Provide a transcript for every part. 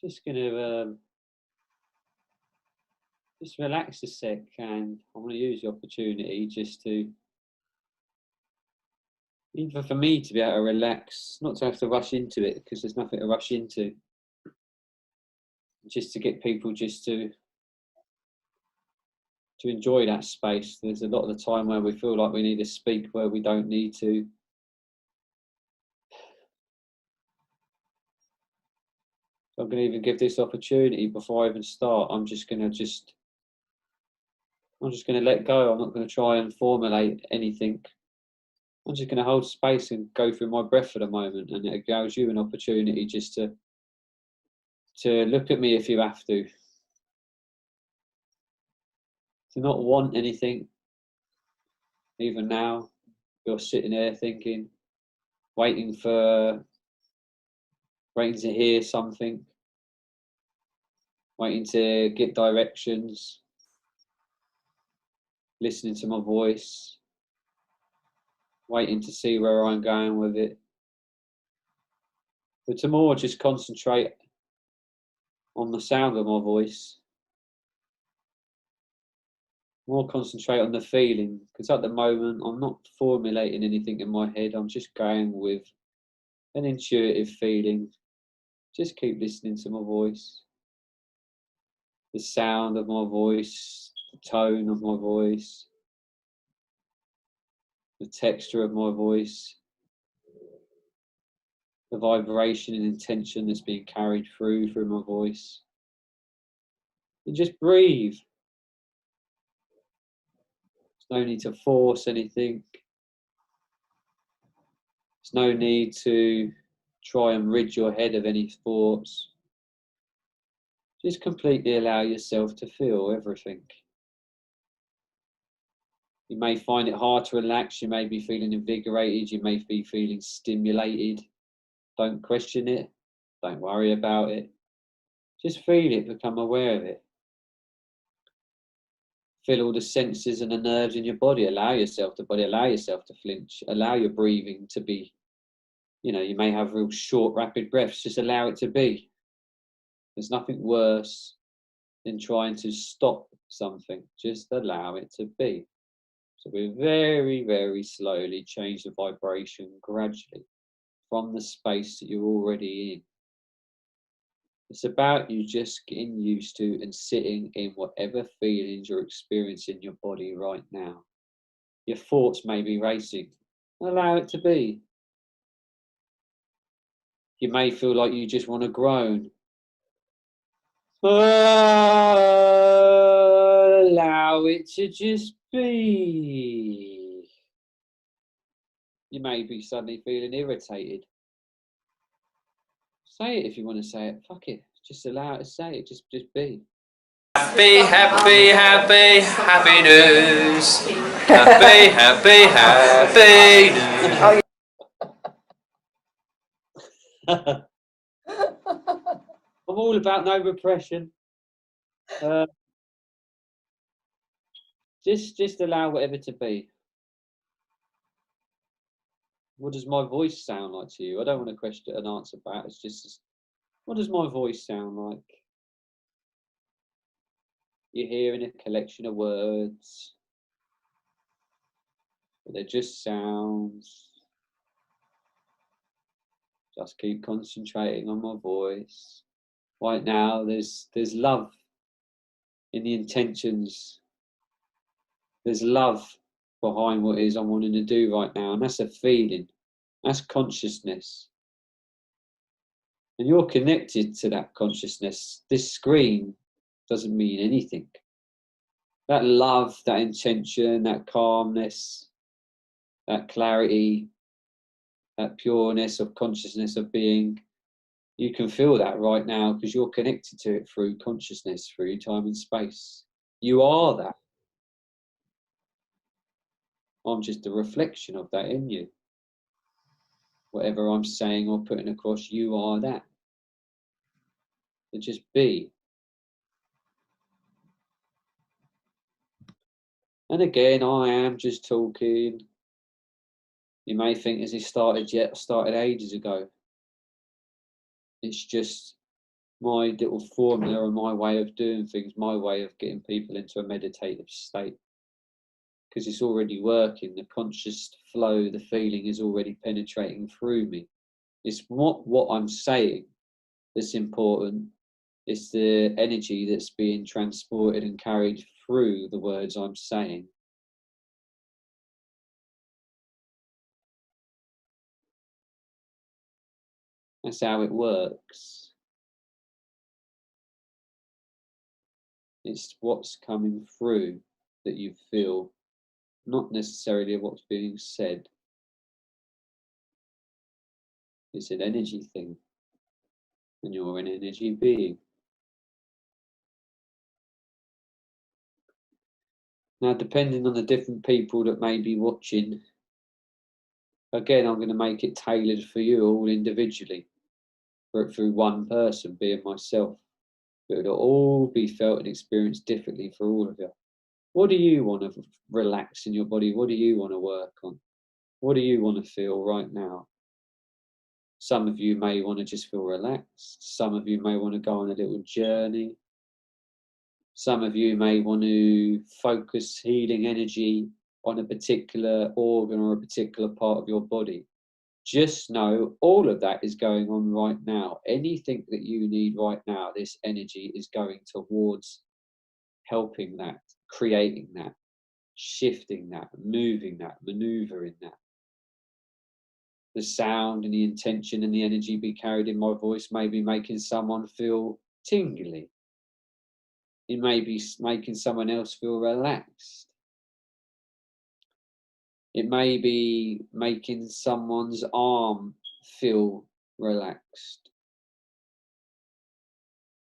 Just going to just relax a sec, and I'm going to use the opportunity just to, even for me to be able to relax, not to have to rush into it, because there's nothing to rush into, just to get people just to enjoy that space. There's a lot of the time where we feel like we need to speak where we don't need to. So I'm going to even give this opportunity before I even start. I'm just going to let go. I'm not going to try and formulate anything. I'm just going to hold space and go through my breath for the moment, and it allows you an opportunity just to look at me if you have to not want anything. Even now, you're sitting there thinking, waiting to hear something, waiting to get directions, listening to my voice, waiting to see where I'm going with it. But to more just concentrate on the sound of my voice, more concentrate on the feeling, because at the moment I'm not formulating anything in my head. I'm just going with an intuitive feeling. Just keep listening to my voice, the sound of my voice, the tone of my voice, the texture of my voice, the vibration and intention that's being carried through my voice. And just breathe. There's no need to force anything. There's no need to try and rid your head of any thoughts. Just completely allow yourself to feel everything. You may find it hard to relax. You may be feeling invigorated. You may be feeling stimulated. Don't question it. Don't worry about it. Just feel it, become aware of it. Feel all the senses and the nerves in your body. Allow yourself to flinch. Allow your breathing to be, you may have real short, rapid breaths. Just allow it to be. There's nothing worse than trying to stop something. Just allow it to be. So we very, very slowly change the vibration gradually from the space that you're already in. It's about you just getting used to and sitting in whatever feelings you're experiencing in your body right now. Your thoughts may be racing. Allow it to be. You may feel like you just want to groan. Allow it to just be. You may be suddenly feeling irritated. Say it if you want to say it. Fuck it. Just allow it to say it. Just be. Happy, happy, happy, happy news. Happy, happy, happy news. I'm all about no repression. Just allow whatever to be. What does my voice sound like to you? I don't want to question an answer back. It's just, what does my voice sound like? You're hearing a collection of words, but they're just sounds. Just keep concentrating on my voice. Right now, there's love in the intentions. There's love behind what it is I'm wanting to do right now, and that's a feeling. That's consciousness. And you're connected to that consciousness. This screen doesn't mean anything. That love, that intention, that calmness, that clarity, that pureness of consciousness of being, You can feel that right now because you're connected to it through consciousness, through time and space. You are that. I'm just a reflection of that in you. Whatever I'm saying or putting across, you are that. So just be. And again, I am just talking. You may think, has he started yet? I started ages ago. It's just my little formula and my way of doing things, my way of getting people into a meditative state. Because it's already working, the conscious flow, the feeling is already penetrating through me. It's not what I'm saying that's important, it's the energy that's being transported and carried through the words I'm saying. That's how it works. It's what's coming through that you feel, not necessarily what's being said. It's an energy thing, and you're an energy being. Now, depending on the different people that may be watching, again, I'm going to make it tailored for you all individually, through one person, being myself. But it'll all be felt and experienced differently for all of you. What do you want to relax in your body? What do you want to work on? What do you want to feel right now? Some of you may want to just feel relaxed. Some of you may want to go on a little journey. Some of you may want to focus healing energy on a particular organ or a particular part of your body. Just know all of that is going on right now. Anything that you need right now, this energy is going towards helping that, creating that, shifting that, moving that, maneuvering that. The sound and the intention and the energy be carried in my voice may be making someone feel tingly. It may be making someone else feel relaxed. It may be making someone's arm feel relaxed.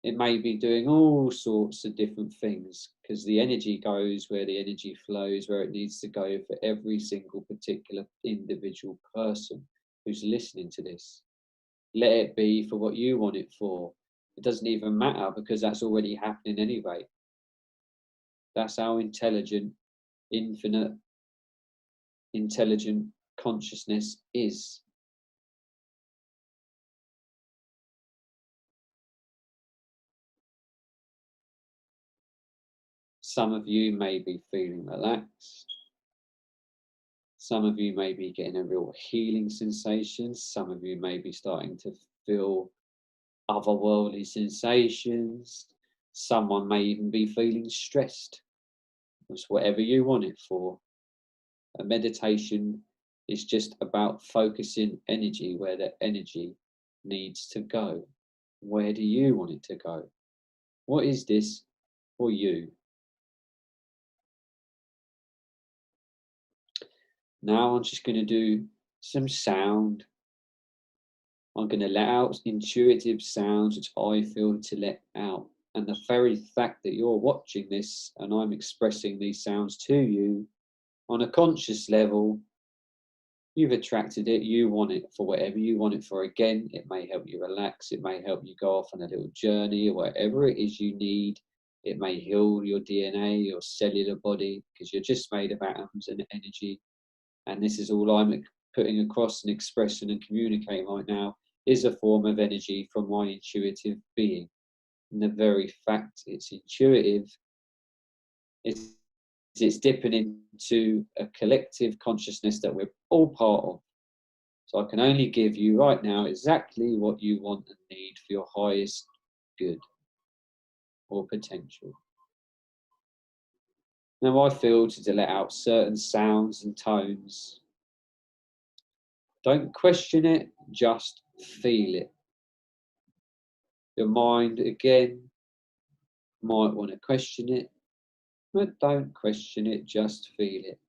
It may be doing all sorts of different things because the energy goes where the energy flows, where it needs to go for every single particular individual person who's listening to this. Let it be for what you want it for. It doesn't even matter because that's already happening anyway. That's how intelligent, infinite, intelligent consciousness is. Some of you may be feeling relaxed. Some of you may be getting a real healing sensation. Some of you may be starting to feel otherworldly sensations. Someone may even be feeling stressed. It's whatever you want it for. A meditation is just about focusing energy where the energy needs to go. Where do you want it to go? What is this for you? Now I'm just going to do some sound. I'm going to let out intuitive sounds which I feel to let out. And the very fact that you're watching this and I'm expressing these sounds to you on a conscious level, you've attracted it, you want it for whatever you want it for. Again, it may help you relax, it may help you go off on a little journey, or whatever it is you need. It may heal your DNA, your cellular body, because you're just made of atoms and energy. And this is all I'm putting across and expressing and communicating right now is a form of energy from my intuitive being. And the very fact it's intuitive, it's dipping into a collective consciousness that we're all part of. So I can only give you right now exactly what you want and need for your highest good or potential. Now I feel to let out certain sounds and tones. Don't question it, just feel it. Your mind, again, might want to question it, but don't question it, just feel it.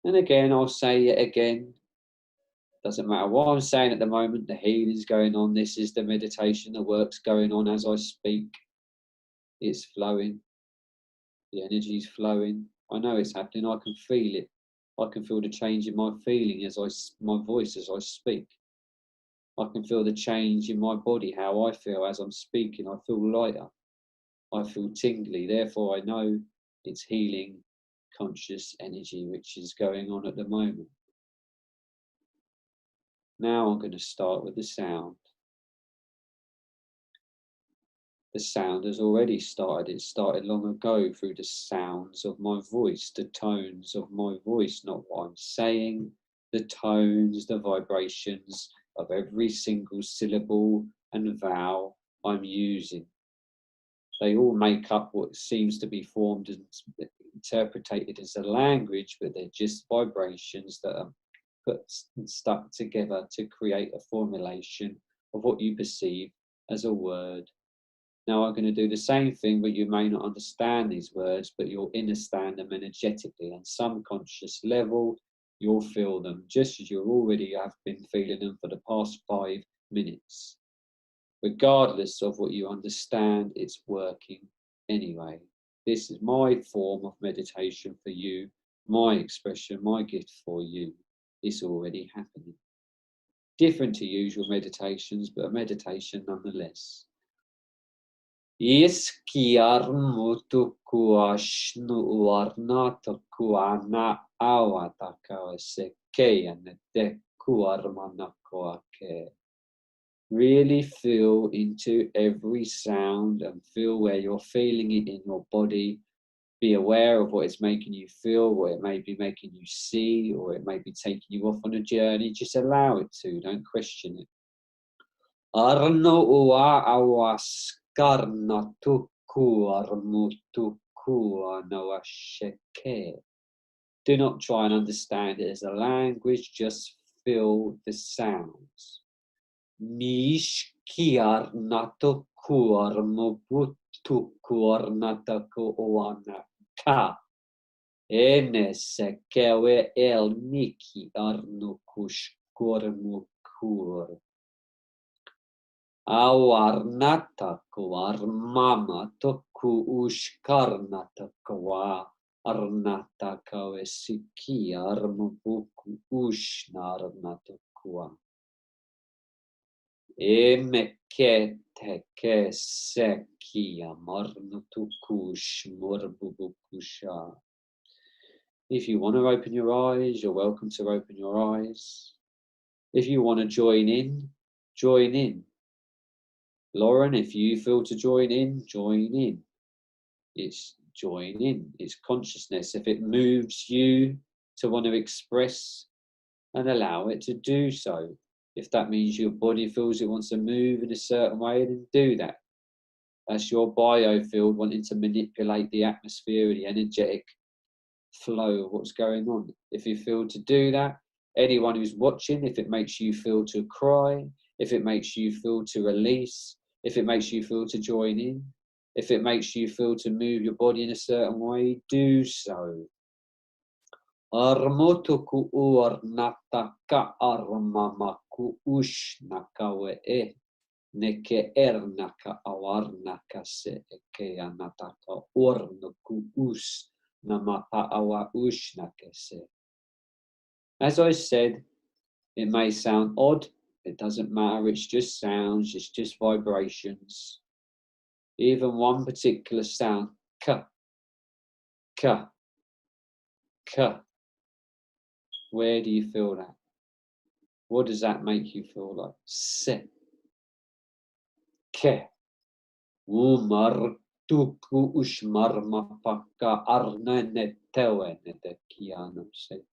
And again, I'll say it again. Doesn't matter what I'm saying at the moment, the healing's going on, this is the meditation, the work's going on as I speak. It's flowing. The energy's flowing. I know it's happening. I can feel it. I can feel the change in my feeling my voice as I speak. I can feel the change in my body, how I feel as I'm speaking. I feel lighter. I feel tingly. Therefore, I know it's healing conscious energy which is going on at the moment. Now I'm going to start with the sound. The sound has already started. It started long ago through the sounds of my voice, the tones of my voice, not what I'm saying, the tones, the vibrations of every single syllable and vowel I'm using. They all make up what seems to be formed and interpreted as a language, but they're just vibrations that are put and stuck together to create a formulation of what you perceive as a word. Now I'm going to do the same thing, but you may not understand these words, but you'll understand them energetically. On some conscious level, you'll feel them, just as you already have been feeling them for the past 5 minutes. Regardless of what you understand, it's working anyway. This is my form of meditation for you, my expression, my gift for you. It's already happening. Different to usual meditations, but a meditation nonetheless. Iskiarmutuku ashnu warnataku ana awataka sekeyaneteku armanakoake. Really feel into every sound and feel where you're feeling it in your body. Be aware of what it's making you feel, what it may be making you see, or it may be taking you off on a journey. Just allow it to, don't question it. Arno ua awaskarna tuku armutuku anawasheke. Do not try and understand it as a language, just feel the sounds. Mishkiar natuku armutuku arnataku oana ka. Enesekewe el niki arnukush gormukur. Awarnataku armama toku ushkarnataku arnataka esiki armubuku ushnarnataku. Emeketeke sekia marnutukush morbubukusha. If you want to open your eyes, you're welcome to open your eyes. If you want to join in, join in. Laurene, if you feel to join in, join in. It's join in, it's consciousness. If it moves you to want to express, and allow it to do so. If that means your body feels it wants to move in a certain way, then do that. That's your biofield wanting to manipulate the atmosphere, the energetic flow of what's going on. If you feel to do that, anyone who's watching, if it makes you feel to cry, if it makes you feel to release, if it makes you feel to join in, if it makes you feel to move your body in a certain way, do so. Armotuku uarnataka armamaku ushnakawe neke ernaka awarnaka se eke anataka ornuku us namaka awa ushnake se. As I said, it may sound odd, it doesn't matter, it's just sounds, it's just vibrations. Even one particular sound, ka, ka, ka. Where do you feel that? What does that make you feel like? Se, ke, umar tuku ushmar mapaka arnene tewene de kianam se.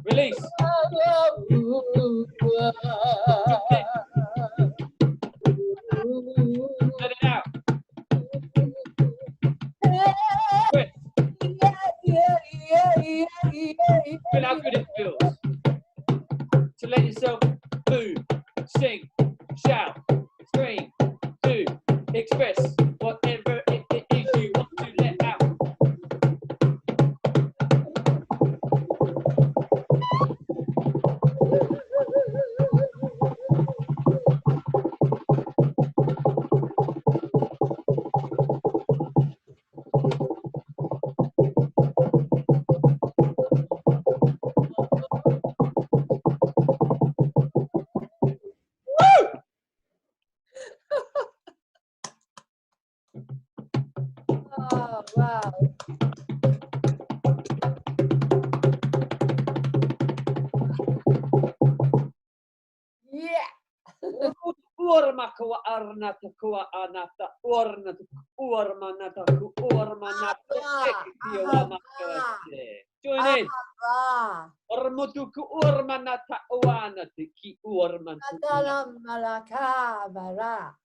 Release. Let it out. Feel how good it feels to let yourself move, sing, shout, scream, do, express whatever it is you want to let out. Oh, wow. Yeah. Urmaka arnata kua anata ornata urmanata ku urmanata ekitiawamakaste. Join in. Ormutuku urmanata uanati ki urmantu.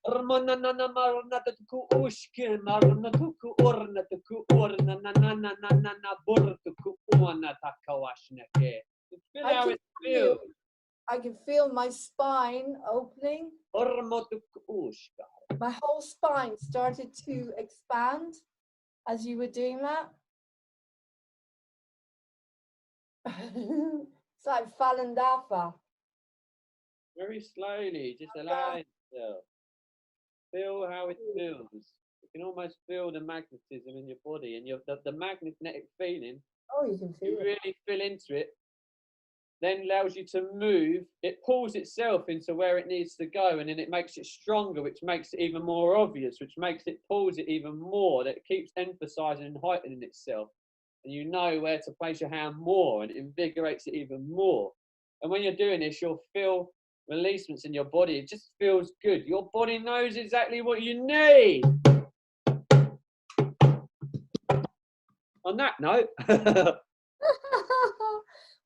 Ormanana marnata ku ushke marnata ku ornata ku ornanana burtuku uanata kawashnake. Feel how it feels. I can feel my spine opening. My whole spine started to expand as you were doing that. It's like Falandafa. Very slowly, just allow yourself. Feel how it feels. You can almost feel the magnetism in your body and the magnetic feeling. Oh, you can feel you it. really feel into it. Then allows you to move. It pulls itself into where it needs to go, and then it makes it stronger, which makes it even more obvious, which makes it pulls it even more. That it keeps emphasizing and heightening itself, and you know where to place your hand more, and it invigorates it even more. And when you're doing this, you'll feel releasements in your body. It just feels good. Your body knows exactly what you need. On that note.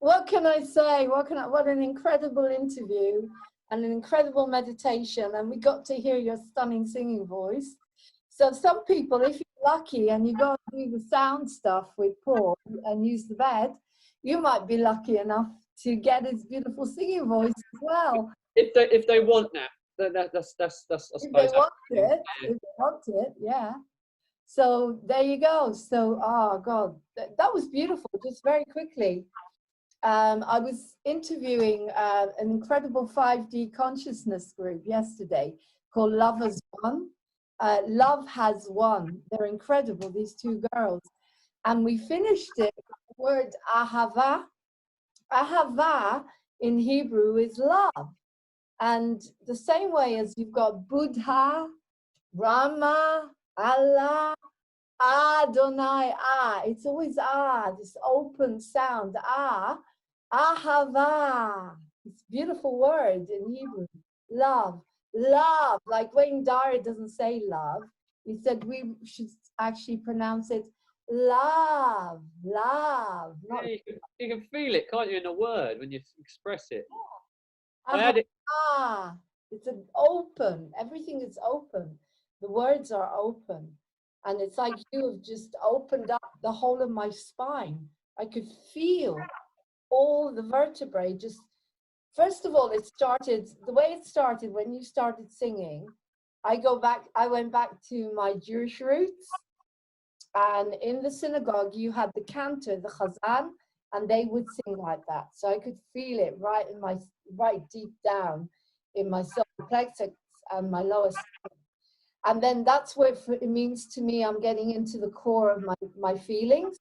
What can I say? What an incredible interview and an incredible meditation. And we got to hear your stunning singing voice. So some people, if you're lucky and you go and do the sound stuff with Paul and use the bed, you might be lucky enough to get his beautiful singing voice as well. If they want that, that's I suppose. If they want it, yeah. So there you go. So, oh God, that was beautiful. Just very quickly. I was interviewing an incredible 5D consciousness group yesterday called Love Has Won. Love Has Won. They're incredible, these two girls. And we finished it with the word ahava. Ahava in Hebrew is love. And the same way as you've got Buddha, Brahma, Allah, Adonai, it's always this open sound, ahava. It's a beautiful word in Hebrew. Love, love. Like Wayne Dyer doesn't say love. He said we should actually pronounce it love, love. Yeah, you can feel it, can't you, in a word when you express it. I had it. It's an open. Everything is open. The words are open. And it's like you have just opened up the whole of my spine. I could feel all the vertebrae just, first of all, the way it started when you started singing, I went back to my Jewish roots. And in the synagogue, you had the cantor, the chazan, and they would sing like that. So I could feel it right deep down in my solar plexus and my lower stomach. And then that's what it means to me. I'm getting into the core of my feelings.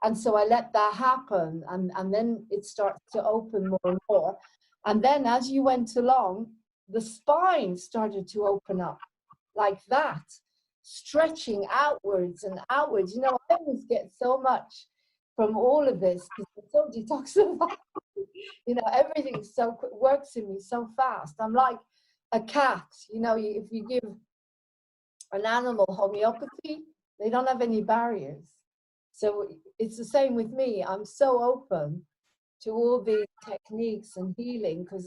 And so I let that happen. And then it starts to open more and more. And then as you went along, the spine started to open up like that, stretching outwards and outwards. You know, I always get so much from all of this because it's so detoxified. You know, everything works in me so fast. I'm like a cat. You know, if you give an animal homeopathy, they don't have any barriers. So it's the same with me. I'm so open to all these techniques and healing because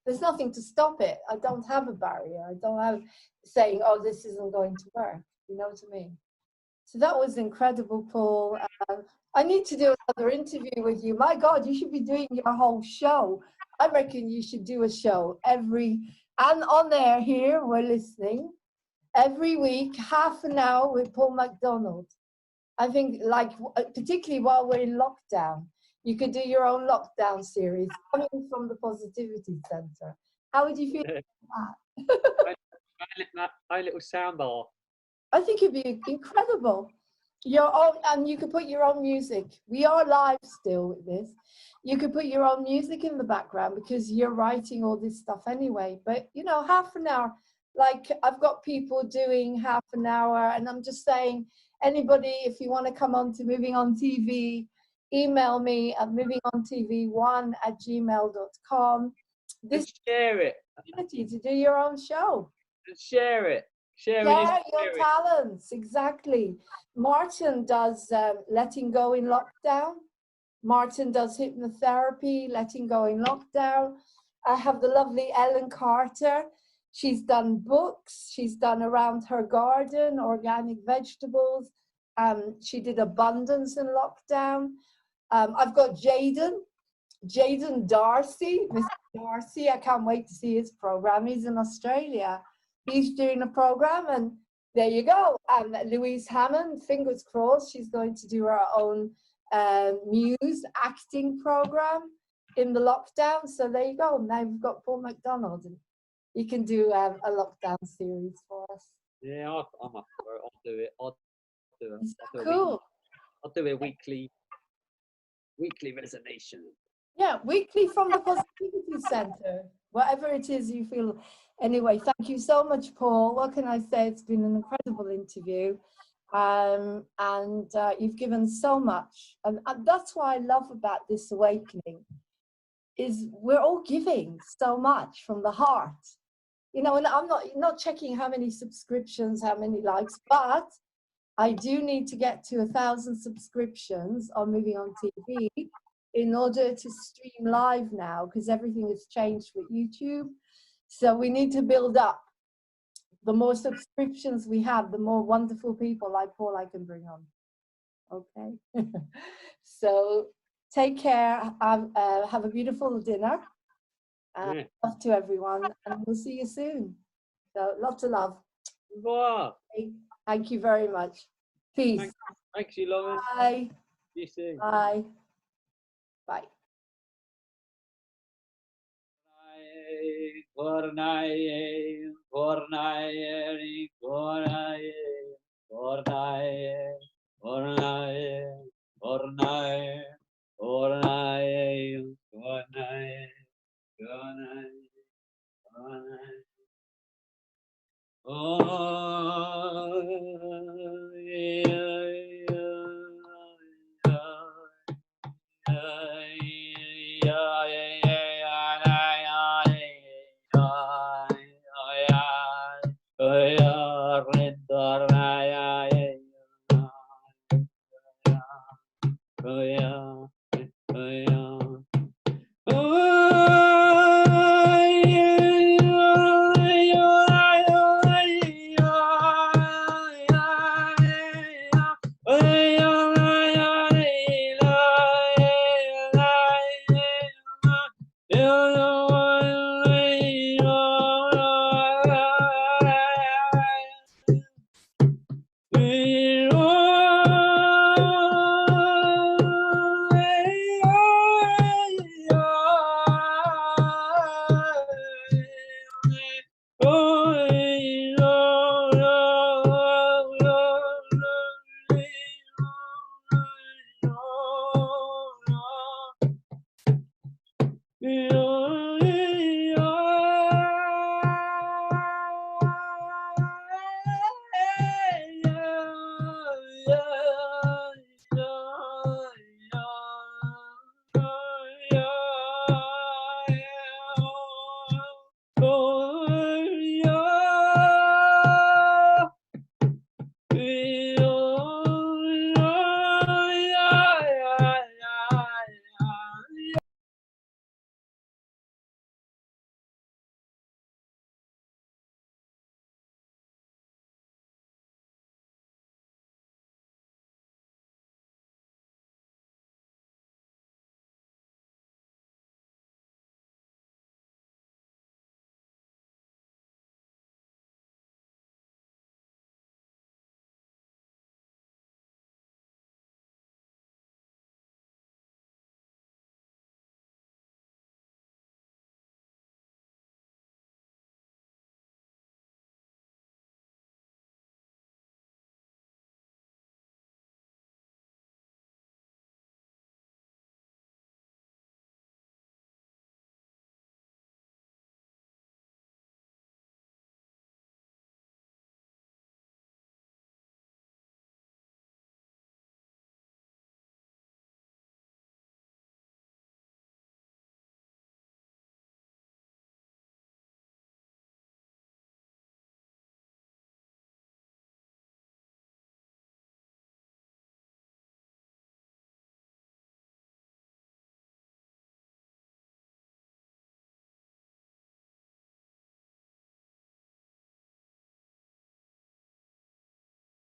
there's nothing to stop it. I don't have a barrier. I don't have saying, oh, this isn't going to work. You know what I mean? So that was incredible, Paul. I need to do another interview with you. My God, you should be doing your whole show. I reckon you should do a show and on there here, we're listening. Every week, half an hour with Paul McDonald. I think, like, particularly while we're in lockdown, you could do your own lockdown series coming from the Positivity Center. How would you feel about that? My little soundbar. I think it'd be incredible. And you could put your own music. We are live still with this. You could put your own music in the background because you're writing all this stuff anyway. But, you know, half an hour. Like I've got people doing half an hour and I'm just saying, anybody, if you want to come on to Moving On TV, email me at movingontv1@gmail.com. this share it. opportunity to do your own show. And share it. Share your talents, exactly. Martin does letting go in lockdown. Martin does hypnotherapy, letting go in lockdown. I have the lovely Ellen Carter. She's done books. She's done around her garden, organic vegetables. She did abundance in lockdown. I've got Jaden Darcy, Mr. Darcy. I can't wait to see his program. He's in Australia. He's doing a program, and there you go. Louise Hammond, fingers crossed, she's going to do her own Muse acting program in the lockdown. So there you go. Now we've got Paul McDonald, and he can do a lockdown series for us. Yeah, I'm up for it. I'll do it. I'll do it. Cool. I'll do a weekly reservation. Yeah, weekly from the Positivity Center, whatever it is you feel. Anyway, thank you so much, Paul. What can I say? It's been an incredible interview. And you've given so much. And that's what I love about this awakening, is we're all giving so much from the heart. You know, and I'm not checking how many subscriptions, how many likes, but I do need to get to 1,000 subscriptions on Moving On TV in order to stream live now, because everything has changed with YouTube. So we need to build up. The more subscriptions we have, the more wonderful people like Paul I can bring on. Okay. So take care. Have a beautiful dinner. Love to everyone, and we'll see you soon. So lots of love. Wow. Thank you very much. Peace. Thanks you, Laurene. Bye. See you soon. Bye. Bye. Gornaye, Gornaye, Gornaye, Gornaye, Gornaye, Gornaye, Gornaye, Gornaye, Gornaye, Gornaye. Oh.